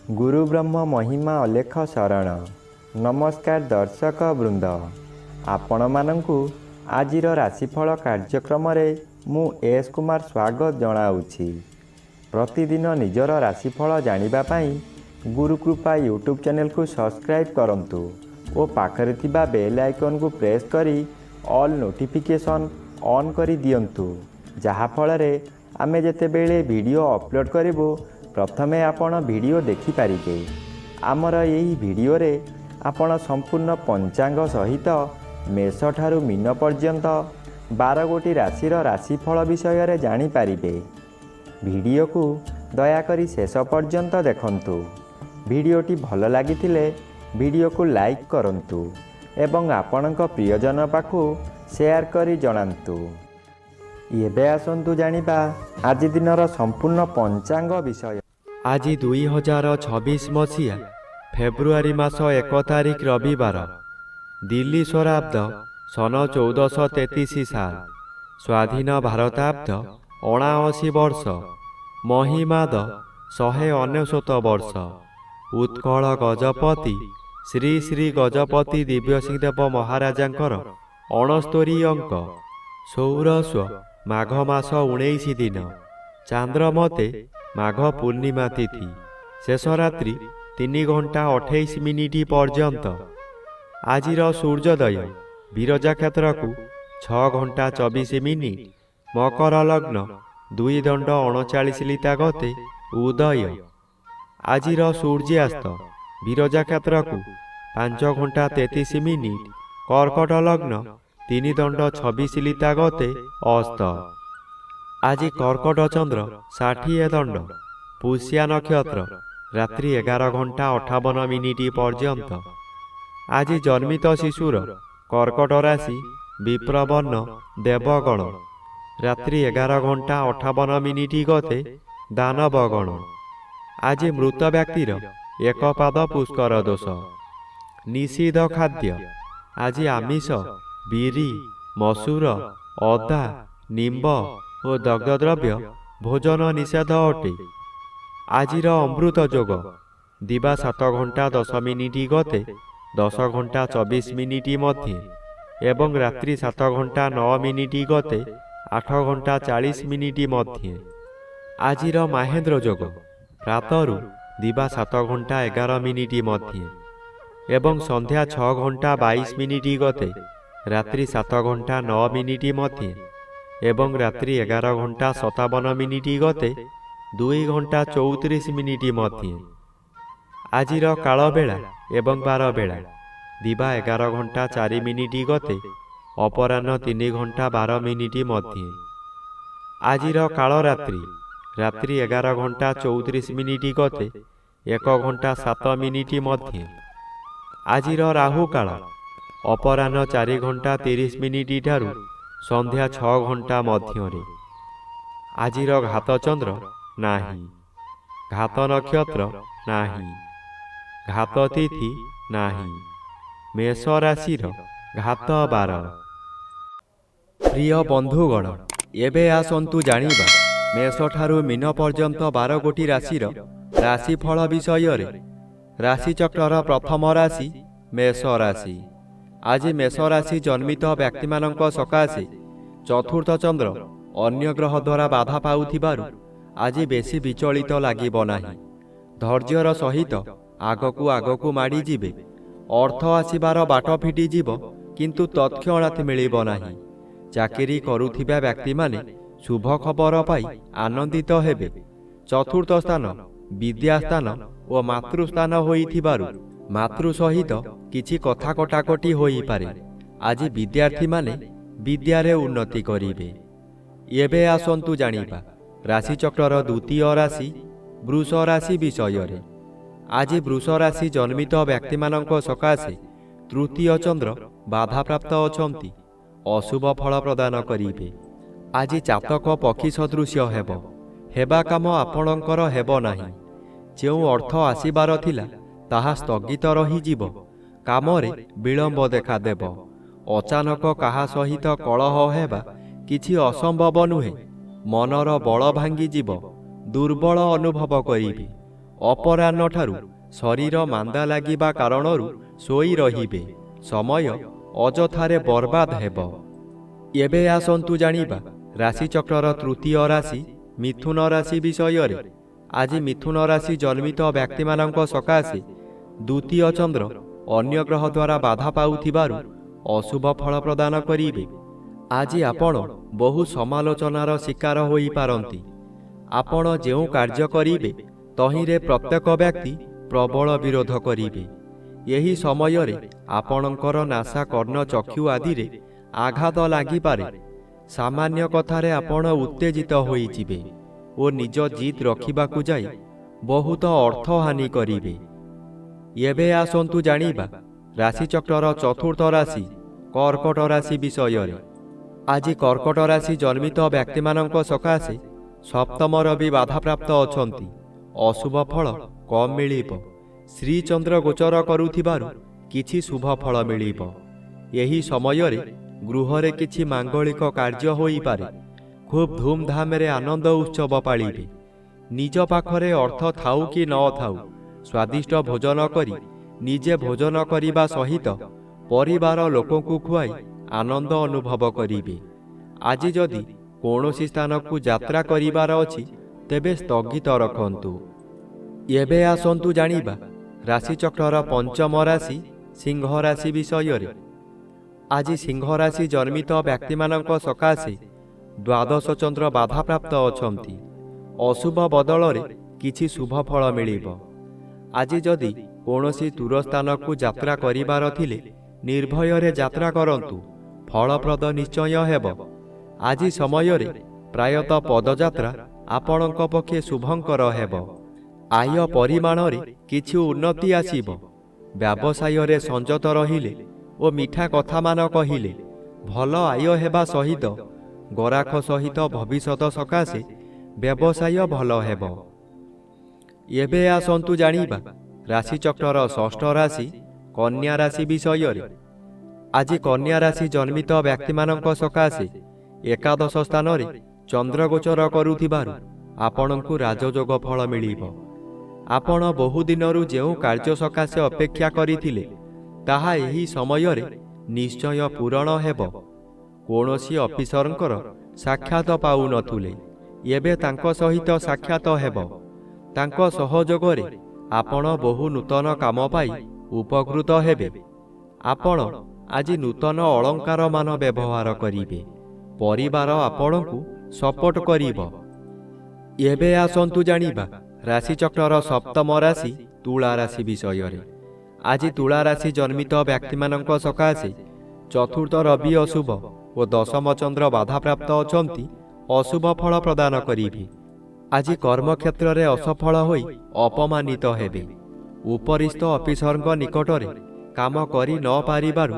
गुरु ब्रह्म महिमा अलेख शरण। नमस्कार दर्शक वृंद, आपण मानंकु आजिर राशिफल कार्यक्रम मु एस कुमार स्वागत जनाऊँगी। प्रतिदिन निजर राशिफल जानिबा पाई गुरुकृपा यूट्यूब चैनल को सब्सक्राइब करंतु और पाखरे थिबा बेल आइकन को प्रेस करी ऑल नोटिफिकेशन ऑन करी दियंतु, जहा फଳରେ आमे जेतेबेले वीडियो अपलोड करिवो प्रथमे आपण वीडियो देखि पारिबे। आमर यही वीडियो रे आपण संपूर्ण पंचांग सहित मेष ठारू मीन पर्यंत 12 गोटी राशिर राशिफल विषय रे जानि पारिबे। वीडियो को दयाकरी शेष पर्यंत देखंतु। वीडियोटी भल लागिथिले वीडियो को लाइक करंतु एवं आपणक प्रियजन पाखु शेयर करी जणांतु। एबे आसंतु जानिबा आज दिनर संपूर्ण पंचांग विषय। आज 2026 मसीहा फेब्रुआरी मास 1 तारिख रविवार, दिल्ली स्वराब्द सन 1433 साल, स्वाधीन भारताब्द 79 वर्ष, महिमाद 199 वर्ष। उत्कल गजपति श्री श्री गजपति दिव्यसिंहदेव महाराजांकर 69 अंक। सौरस्व माघ मास 19 दिन, चांद्रमते माघ पूर्णिमा तिथि, शेष रात्रि 3 घंटा 28 मिनिट पर्यंत। आजिर सूर्योदय विरजा क्षेत्र को 6 घंटा 24 मिनिट, मकर लग्न 2 दंड 39 लिता गते उदय। आजिर सूर्यास्त विरजा क्षेत्र को 5 घंटा 33 मिनिट, कर्कट लग्न 3 दंड 26 लिता गते अस्त। आज कर्कट चंद्र 60 दंड, पुष्या नक्षत्र रात्रि 11 घंटा 58 मिनिट पर्यंत। आज जन्मित शिशुर कर्कट राशि विप्रवर्ण देवगण, रात्रि 11 घंटा 58 मिनिट गते दानवगण। आज मृत व्यक्तिर 1 पाद पुष्कर दोष। निषिद्ध खाद्य आज आमिष, बिरी, मसूर, अदा, निम्ब और दग्धद्रव्य भोजन निषेध अटे। आजिर अमृत जोग दिवा 7 घंटा 10 मिनिट गते 10 घंटा 24 मिनिट मध्य एवं रात्रि 7 घंटा 9 मिनिट गते 8 घंटा 40 मिनिट मध्य। आजिर महेंद्र जोग प्रातरु दिवा 7 घंटा 11 मिनिट मध्य एवं संध्या 6 घंटा 22 मिनिट गते रात्रि 7 घंटा 9 मिनिट मध्य एवं रात्रि 11 घंटा 57 मिनिट गते 2 घंटा 34 मिनिट मध्य। आजिर काल बेला एवं बार बेला दिवा 11 घंटा 4 मिनिट गते अपराह्न 3 घंटा 12 मिनिट मध्य। आजिर काल रात्रि रात्रि 11 घंटा 34 मिनिट गते 1 घंटा 7 मिनिट मध्य। आजिर राहु काल अपराह्न 4 घंटा 30 मिनिट ठारू संध्या 6 घंटा मध्य। आजिर घात चंद्र नाही, घात नक्षत्र नाही, घात तिथि नाही। मेष राशिर घात 12। प्रिय बंधुगण, एबे आसंतु जानिबा मेष ठारू मीन पर्यंत 12 गोटी राशिर राशिफल विषय रे। राशिचक्रर प्रथम राशि मेष राशि। आज मेष राशि जन्मित व्यक्ति मानक सकाशे चतुर्थ चंद्र अन्य ग्रह द्वारा बाधा पाउथिबारु आज बेसी विचलित लागिब नाही। धैर्यर सहित आगकू आगकू माड़ी जिबे। अर्थ आसिबार बाट फिटी जीव, किंतु तत्क्षणात् मिलिब नाही। चाकरी करुथिबा व्यक्ति माने शुभ खबर पाई आनंदित हेबे। चतुर्थ स्थान विद्या स्थान और मातृस्थान होइथिबारु मातृ सहित किछि कथा कटाकटी होई पारे। आज विद्यार्थी माने विद्यारे उन्नति करिबे। एबे आसंतु जानिबा राशिचक्रर द्वितीय राशि वृष राशि विषय रे। आज वृष राशि जन्मित व्यक्ति मानक सकाशे तृतीय चंद्र बाधा प्राप्त अछंती, अशुभ फल प्रदान करिबे। आज चातक पक्षी सदृश्य हेबा काम आपणकर हेब नाही। जेउ अर्थ आसिबार थिला ताहा स्थगित रही जीव, कामरे विलंब देखा देव। अचानक काहा सहित कलह हेबा किछि असंभव नुहे। मनर बल भांगी जीव, दुर्बल अनुभव करिबे। ଅପରାହ୍ନଠାରୁ ଶରୀର ମାନ୍ଦା ଲାଗିବା କାରଣରୁ ଶୋଇ ରହିବେ। ସମୟ ଅଯଥାରେ ବର୍ବାଦ ହେବ। ଏବେ ଆସନ୍ତୁ ଜାଣିବା ରାଶିଚକ୍ରର ତୃତୀୟ ରାଶି ମିଥୁନ ରାଶି ବିଷୟରେ। ଆଜି ମିଥୁନ ରାଶି ଜନ୍ମିତ ବ୍ୟକ୍ତିମାନଙ୍କ ସକାଶେ ଦ୍ୱିତୀୟ ଚନ୍ଦ୍ର ଅନ୍ୟ ଗ୍ରହ ଦ୍ୱାରା ବାଧା ପାଉଥିବାରୁ ଅଶୁଭ ଫଳ ପ୍ରଦାନ କରିବେ। ଆଜି ଆପଣ ବହୁ ସମାଲୋଚନାର ଶିକାର ହୋଇପାରନ୍ତି। ଆପଣ ଯେଉଁ କାର୍ଯ୍ୟ କରିବେ ତହିଁରେ ପ୍ରତ୍ୟେକ ବ୍ୟକ୍ତି ପ୍ରବଳ ବିରୋଧ କରିବେ। ଏହି ସମୟରେ ଆପଣଙ୍କର ନାସା କର୍ଣ୍ଣ ଚକ୍ଷୁ ଆଦିରେ ଆଘାତ ଲାଗିପାରେ। ସାମାନ୍ୟ କଥାରେ ଆପଣ ଉତ୍ତେଜିତ ହୋଇଯିବେ ଓ ନିଜ ଜିଦ୍ ରଖିବାକୁ ଯାଇ ବହୁତ ଅର୍ଥହାନି କରିବେ। ଏବେ ଆସନ୍ତୁ ଜାଣିବା ରାଶିଚକ୍ରର ଚତୁର୍ଥ ରାଶି କର୍କଟ ରାଶି ବିଷୟରେ। ଆଜି କର୍କଟ ରାଶି ଜନ୍ମିତ ବ୍ୟକ୍ତିମାନଙ୍କ ସକାଶେ ସପ୍ତମ ରବି ବାଧାପ୍ରାପ୍ତ ଅଛନ୍ତି। ଅଶୁଭ ଫଳ କମ୍ ମିଳିବ। ଶ୍ରୀଚନ୍ଦ୍ର ଗୋଚର କରୁଥିବାରୁ କିଛି ଶୁଭ ଫଳ ମିଳିବ। ଏହି ସମୟରେ ଗୃହରେ କିଛି ମାଙ୍ଗଳିକ କାର୍ଯ୍ୟ ହୋଇପାରେ। ଖୁବ୍ ଧୁମଧାମରେ ଆନନ୍ଦ ଉତ୍ସବ ପାଳିବେ। ନିଜ ପାଖରେ ଅର୍ଥ ଥାଉ କି ନ ଥାଉ ସ୍ୱାଦିଷ୍ଟ ଭୋଜନ କରି ନିଜେ ଭୋଜନ କରିବା ସହିତ ପରିବାର ଲୋକଙ୍କୁ ଖୁଆଇ ଆନନ୍ଦ ଅନୁଭବ କରିବେ। ଆଜି ଯଦି କୌଣସି ସ୍ଥାନକୁ ଯାତ୍ରା କରିବାର ଅଛି ତେବେ ସ୍ଥଗିତ ରଖନ୍ତୁ। ଏବେ ଆସନ୍ତୁ ଜାଣିବା ରାଶିଚକ୍ରର ପଞ୍ଚମ ରାଶି ସିଂହ ରାଶି ବିଷୟରେ। ଆଜି ସିଂହ ରାଶି ଜନ୍ମିତ ବ୍ୟକ୍ତିମାନଙ୍କ ସକାଶେ ଦ୍ୱାଦଶ ଚନ୍ଦ୍ର ବାଧାପ୍ରାପ୍ତ ଅଛନ୍ତି। ଅଶୁଭ ବଦଳରେ କିଛି ଶୁଭ ଫଳ ମିଳିବ। ଆଜି ଯଦି କୌଣସି ଦୂର ସ୍ଥାନକୁ ଯାତ୍ରା କରିବାର ଥିଲେ ନିର୍ଭୟରେ ଯାତ୍ରା କରନ୍ତୁ। ଫଳପ୍ରଦ ନିଶ୍ଚୟ ହେବ। ଆଜି ସମୟରେ ପ୍ରାୟତଃ ପଦଯାତ୍ରା ଆପଣଙ୍କ ପକ୍ଷେ ଶୁଭଙ୍କର ହେବ। ଆୟ ପରିମାଣରେ କିଛି ଉନ୍ନତି ଆସିବ। ବ୍ୟବସାୟରେ ସଂଯତ ରହିଲେ ଓ ମିଠା କଥାମାନ କହିଲେ ଭଲ ଆୟ ହେବା ସହିତ ଗରାଖ ସହିତ ଭବିଷ୍ୟତ ସକାଶେ ବ୍ୟବସାୟ ଭଲ ହେବ। ଏବେ ଆସନ୍ତୁ ଜାଣିବା ରାଶିଚକ୍ରର ଷଷ୍ଠ ରାଶି କନ୍ୟା ରାଶି ବିଷୟରେ। ଆଜି କନ୍ୟା ରାଶି ଜନ୍ମିତ ବ୍ୟକ୍ତିମାନଙ୍କ ସକାଶେ ଏକାଦଶ ସ୍ଥାନରେ ଚନ୍ଦ୍ରଗୋଚର କରୁଥିବାରୁ ଆପଣଙ୍କୁ ରାଜଯୋଗ ଫଳ ମିଳିବ। ଆପଣ ବହୁଦିନରୁ ଯେଉଁ କାର୍ଯ୍ୟ ସକାଶେ ଅପେକ୍ଷା କରିଥିଲେ ତାହା ଏହି ସମୟରେ ନିଶ୍ଚୟ ପୂରଣ ହେବ। କୌଣସି ଅଫିସରଙ୍କର ସାକ୍ଷାତ ପାଉନଥିଲେ ଏବେ ତାଙ୍କ ସହିତ ସାକ୍ଷାତ ହେବ। ତାଙ୍କ ସହଯୋଗରେ ଆପଣ ବହୁ ନୂତନ କାମ ପାଇ ଉପକୃତ ହେବେ। ଆପଣ ଆଜି ନୂତନ ଅଳଙ୍କାରମାନ ବ୍ୟବହାର କରିବେ। ପରିବାର ଆପଣଙ୍କୁ ସପୋର୍ଟ କରିବ। ଏବେ ଆସନ୍ତୁ ଜାଣିବା ରାଶିଚକ୍ରର ସପ୍ତମ ରାଶି ତୁଳା ରାଶି ବିଷୟରେ। ଆଜି ତୁଳା ରାଶି ଜନ୍ମିତ ବ୍ୟକ୍ତିମାନଙ୍କ ସକାଶେ ଚତୁର୍ଥ ରବି ଅଶୁଭ ଓ ଦଶମ ଚନ୍ଦ୍ର ବାଧାପ୍ରାପ୍ତ ଅଛନ୍ତି। ଅଶୁଭ ଫଳ ପ୍ରଦାନ କରିବେ। ଆଜି କର୍ମକ୍ଷେତ୍ରରେ ଅସଫଳ ହୋଇ ଅପମାନିତ ହେବେ। ଉପରିସ୍ଥ ଅଫିସରଙ୍କ ନିକଟରେ କାମ କରି ନ ପାରିବାରୁ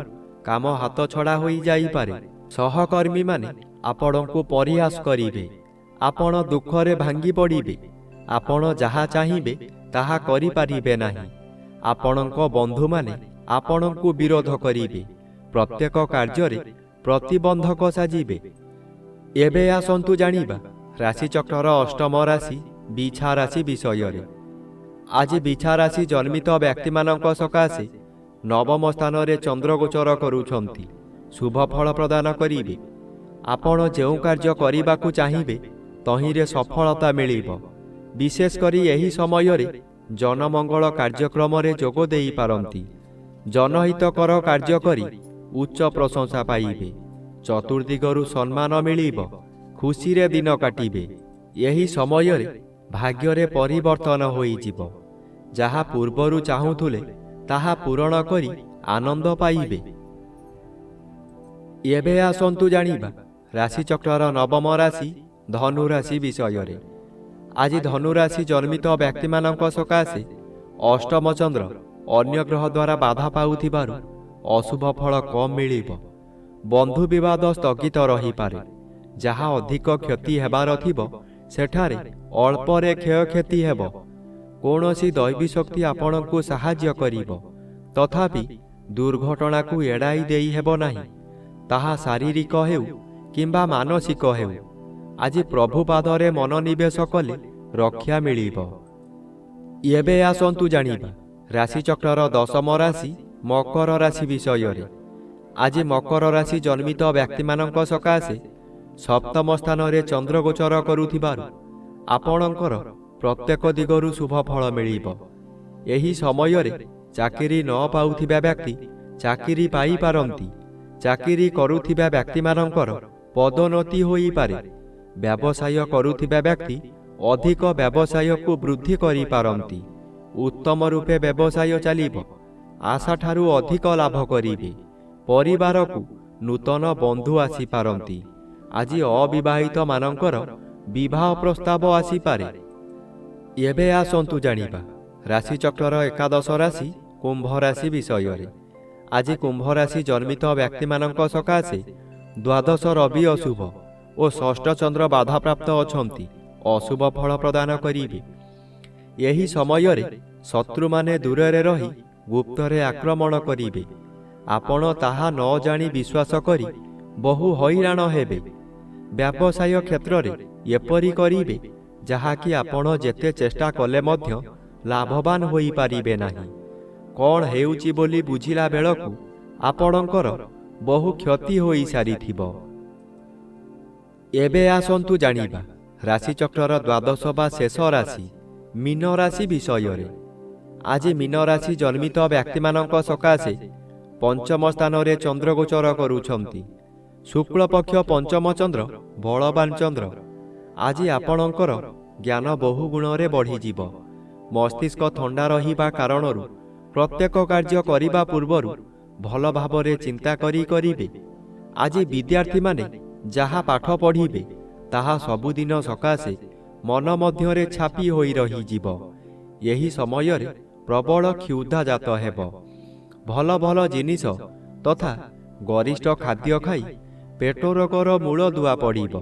କାମ ହାତଛଡ଼ା ହୋଇଯାଇପାରେ। ସହକର୍ମୀମାନେ ଆପଣଙ୍କୁ ପରିହାସ କରିବେ। ଆପଣ ଦୁଃଖରେ ଭାଙ୍ଗି ପଡ଼ିବେ। ଆପଣ ଯାହା ଚାହିଁବେ ତାହା କରିପାରିବେ ନାହିଁ। ଆପଣଙ୍କ ବନ୍ଧୁମାନେ ଆପଣଙ୍କୁ ବିରୋଧ କରିବେ। ପ୍ରତ୍ୟେକ କାର୍ଯ୍ୟରେ ପ୍ରତିବନ୍ଧକ ସାଜିବେ। ଏବେ ଆସନ୍ତୁ ଜାଣିବା ରାଶିଚକ୍ରର ଅଷ୍ଟମ ରାଶି ବିଛା ରାଶି ବିଷୟରେ। ଆଜି ବିଛା ରାଶି ଜନ୍ମିତ ବ୍ୟକ୍ତିମାନଙ୍କ ସକାଶେ ନବମ ସ୍ଥାନରେ ଚନ୍ଦ୍ରଗୋଚର କରୁଛନ୍ତି। ଶୁଭ ଫଳ ପ୍ରଦାନ କରିବେ। ଆପଣ ଯେଉଁ କାର୍ଯ୍ୟ କରିବାକୁ ଚାହିଁବେ ତହିଁରେ ସଫଳତା ମିଳିବ। ବିଶେଷ କରି ଏହି ସମୟରେ ଜନମଙ୍ଗଳ କାର୍ଯ୍ୟକ୍ରମରେ ଯୋଗ ଦେଇପାରନ୍ତି। ଜନହିତକର କାର୍ଯ୍ୟ କରି ଉଚ୍ଚ ପ୍ରଶଂସା ପାଇବେ। ଚତୁର୍ଦିଗରୁ ସମ୍ମାନ ମିଳିବ। ଖୁସିରେ ଦିନ କାଟିବେ। ଏହି ସମୟରେ ଭାଗ୍ୟରେ ପରିବର୍ତ୍ତନ ହୋଇଯିବ। ଯାହା ପୂର୍ବରୁ ଚାହୁଁଥିଲେ ତାହା ପୂରଣ କରି ଆନନ୍ଦ ପାଇବେ। ଏବେ ଆସନ୍ତୁ ଜାଣିବା ରାଶିଚକ୍ରର ନବମ ରାଶି ଧନୁ ରାଶି ବିଷୟରେ। ଆଜି ଧନୁରାଶି ଜନ୍ମିତ ବ୍ୟକ୍ତିମାନଙ୍କ ସକାଶେ ଅଷ୍ଟମ ଚନ୍ଦ୍ର ଅନ୍ୟ ଗ୍ରହ ଦ୍ୱାରା ବାଧା ପାଉଥିବାରୁ ଅଶୁଭ ଫଳ କମ୍ ମିଳିବ। ବନ୍ଧୁ ବିବାଦ ସ୍ଥଗିତ ରହିପାରେ। ଯାହା ଅଧିକ କ୍ଷତି ହେବାର ଥିବ ସେଠାରେ ଅଳ୍ପରେ କ୍ଷୟକ୍ଷତି ହେବ। କୌଣସି ଦୈବୀ ଶକ୍ତି ଆପଣଙ୍କୁ ସାହାଯ୍ୟ କରିବ। ତଥାପି ଦୁର୍ଘଟଣାକୁ ଏଡ଼ାଇ ଦେଇ ହେବ ନାହିଁ। ତାହା ଶାରୀରିକ ହେଉ କିମ୍ବା ମାନସିକ ହେଉ। ଆଜି ପ୍ରଭୁପାଦରେ ମନୋନିବେଶ କଲେ ରକ୍ଷା ମିଳିବ। ଏବେ ଆସନ୍ତୁ ଜାଣିବା ରାଶିଚକ୍ରର ଦଶମ ରାଶି ମକର ରାଶି ବିଷୟରେ। ଆଜି ମକର ରାଶି ଜନ୍ମିତ ବ୍ୟକ୍ତିମାନଙ୍କ ସକାଶେ ସପ୍ତମ ସ୍ଥାନରେ ଚନ୍ଦ୍ର ଗୋଚର କରୁଥିବାରୁ ଆପଣଙ୍କର ପ୍ରତ୍ୟେକ ଦିଗରୁ ଶୁଭ ଫଳ ମିଳିବ। ଏହି ସମୟରେ ଚାକିରି ନ ପାଉଥିବା ବ୍ୟକ୍ତି ଚାକିରି ପାଇପାରନ୍ତି। ଚାକିରି କରୁଥିବା ବ୍ୟକ୍ତିମାନଙ୍କର ପଦୋନ୍ନତି ହୋଇପାରେ। ବ୍ୟବସାୟ କରୁଥିବା ବ୍ୟକ୍ତି ଅଧିକ ବ୍ୟବସାୟକୁ ବୃଦ୍ଧି କରିପାରନ୍ତି। ଉତ୍ତମ ରୂପେ ବ୍ୟବସାୟ ଚାଲିବ। ଆଶାଠାରୁ ଅଧିକ ଲାଭ କରିବେ। ପରିବାରକୁ ନୂତନ ବନ୍ଧୁ ଆସିପାରନ୍ତି। ଆଜି ଅବିବାହିତ ମାନଙ୍କର ବିବାହ ପ୍ରସ୍ତାବ ଆସିପାରେ। ଏବେ ଆସନ୍ତୁ ଜାଣିବା ରାଶିଚକ୍ରର ଏକାଦଶ ରାଶି କୁମ୍ଭ ରାଶି ବିଷୟରେ। ଆଜି କୁମ୍ଭ ରାଶି ଜନ୍ମିତ ବ୍ୟକ୍ତିମାନଙ୍କ ସକାଶେ ଦ୍ୱାଦଶ ରବି ଅଶୁଭ ଓ ଷଷ୍ଠ ଚନ୍ଦ୍ର ବାଧାପ୍ରାପ୍ତ ଅଛନ୍ତି। ଅଶୁଭ ଫଳ ପ୍ରଦାନ କରିବେ। ଏହି ସମୟରେ ଶତ୍ରୁମାନେ ଦୂରରେ ରହି ଗୁପ୍ତରେ ଆକ୍ରମଣ କରିବେ। ଆପଣ ତାହା ନ ଜାଣି ବିଶ୍ୱାସ କରି ବହୁ ହଇରାଣ ହେବେ। ବ୍ୟବସାୟ କ୍ଷେତ୍ରରେ ଏପରି କରିବେ ଯାହାକି ଆପଣ ଯେତେ ଚେଷ୍ଟା କଲେ ମଧ୍ୟ ଲାଭବାନ ହୋଇପାରିବେ ନାହିଁ। କ'ଣ ହେଉଛି ବୋଲି ବୁଝିଲା ବେଳକୁ ଆପଣଙ୍କର ବହୁ କ୍ଷତି ହୋଇସାରିଥିବ। ଏବେ ଆସନ୍ତୁ ଜାଣିବା ରାଶିଚକ୍ରର ଦ୍ୱାଦଶ ବା ଶେଷ ରାଶି ମୀନ ରାଶି ବିଷୟରେ। ଆଜି ମୀନ ରାଶି ଜନ୍ମିତ ବ୍ୟକ୍ତିମାନଙ୍କ ସକାଶେ ପଞ୍ଚମ ସ୍ଥାନରେ ଚନ୍ଦ୍ର ଗୋଚର କରୁଛନ୍ତି। ଶୁକ୍ଳପକ୍ଷ ପଞ୍ଚମ ଚନ୍ଦ୍ର ବଳବାନ ଚନ୍ଦ୍ର। ଆଜି ଆପଣଙ୍କର ଜ୍ଞାନ ବହୁ ଗୁଣରେ ବଢ଼ିଯିବ। ମସ୍ତିଷ୍କ ଥଣ୍ଡା ରହିବା କାରଣରୁ ପ୍ରତ୍ୟେକ କାର୍ଯ୍ୟ କରିବା ପୂର୍ବରୁ ଭଲ ଭାବରେ ଚିନ୍ତା କରିବେ। ଆଜି ବିଦ୍ୟାର୍ଥୀମାନେ ଯାହା ପାଠ ପଢ଼ିବେ ତାହା ସବୁଦିନ ସକାଶେ ମନ ମଧ୍ୟରେ ଛାପି ହୋଇ ରହିଯିବ। ଏହି ସମୟରେ ପ୍ରବଳ କ୍ଷୁଧା ଜାତ ହେବ। ଭଲ ଭଲ ଜିନିଷ ତଥା ଗରିଷ୍ଠ ଖାଦ୍ୟ ଖାଇ ପେଟ ରୋଗର ମୂଳ ଦୁଆ ପଡ଼ିବ।